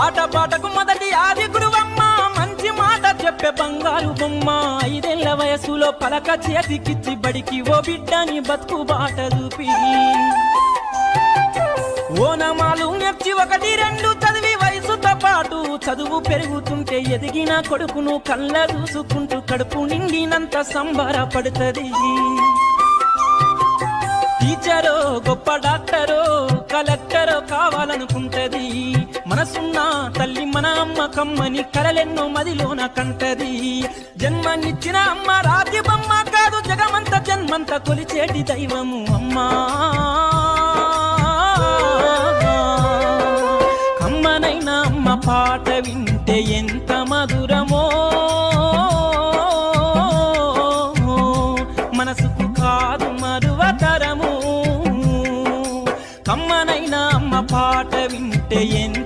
ఆటపాటకు మొదటి ఆది గురువమ్మ మంచి మాట చెప్పే బంగారు బొమ్మ 5 ఏళ్ల వయసులో పలక చేతికిచ్చి బడికి ఓ బిడ్డని బతుకు బాట చూపి ఓనమాలు నేర్చి 1, 2 చదివి వయసుతో పాటు చదువు పెరుగుతుంటే ఎదిగిన కొడుకును కళ్ళ చూసుకుంటూ కడుపు నిండినంత సంబరపడుతుంది టీచరో గొప్ప డాక్టరో కలెక్టరో కావాలనుకుంటది మనసున్న తల్లి మన అమ్మ కమ్మని కలలెన్నో మదిలోన కంటది జన్మనిచ్చిన అమ్మ రాతి బొమ్మ కాదు జగమంత జన్మంత కొలిచేటి దైవము అమ్మా కమ్మనైనా అమ్మ పాట వింటే ఎంత మధురమో మనసుకు కాదు మరువతరము కమ్మనైనా అమ్మ పాట వింటే ఎంత